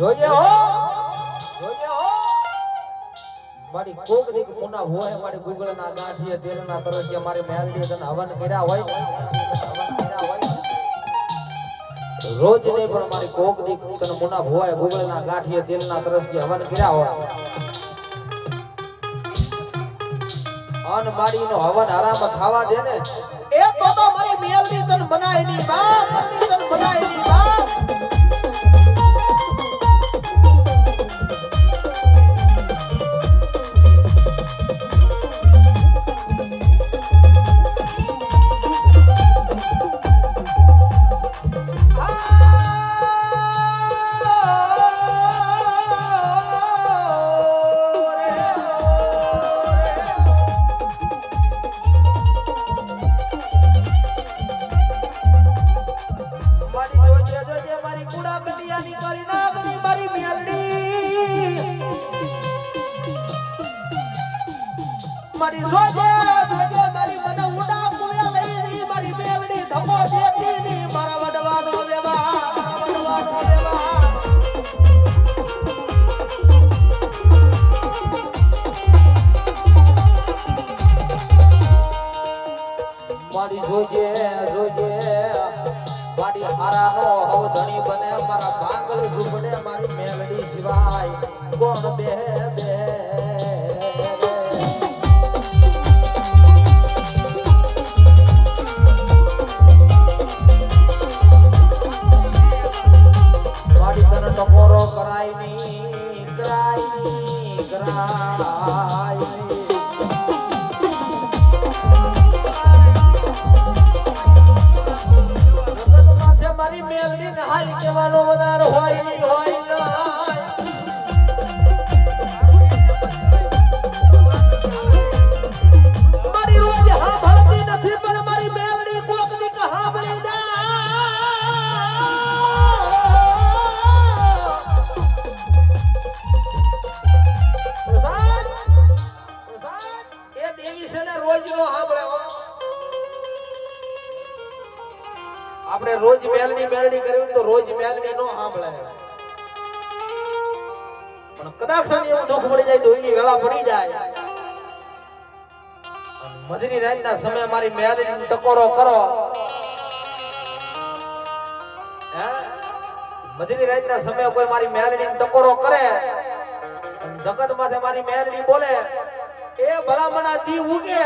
જોઈએ હો મારી કોક દીક મુના હોય મારી ગુગળ ના ગાંઠીએ તેલ ના તરસ્ય મારી મેલડી તને હવન કર્યા હોય રોજ નહીં પણ મારી કોક દીક તને મુના હોય ગુગળ ના ગાંઠીએ તેલ ના તરસ્ય હવન કર્યા હોય અન મારી નો હવન આરામ ખાવા દે ને એ તો મારી મેલડી તને બનાવી ની બાપ તને બનાવી ની બાપ મારી જોજે જોજે મારી મને ઉડા કુયા લઈ મારી મેલડી ધમો દેતી ની મારા વડવાનો દેવા મારી જોજે જોજે મારી હારાનો હવ ધણી બને મારા ભાંગલ ઝૂપડે મારી મેલડી સિવાય કોણ બે બે ટકોરો કરાય ની કરાય મારી મેલડી ને હાલ કેવાનો વધારો હોય નહીં હોય મારી રોજ હા ભળતી નથી પણ મારી મેલડી કોક ની હા ભળી આપણે રોજ મેલડી કરવી તો રોજ મેલડી નો સાંભળે પણ કદાચ એવું દુઃખ પડી જાય તો એની વેળા પડી જાય મધની રાતના સમય મારી મેલડી ટકોરો કરો મધની રાતના સમય કોઈ મારી મેલડી ટકોરો કરે જગત માથે મારી મેલડી બોલે એ ભલામણા દી ઉગે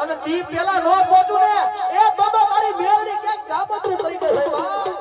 અને દી પેલા નો પોતું ને એ તો મારી મેલડી ક્યાંક ગાબતરું કરી દે ભાઈ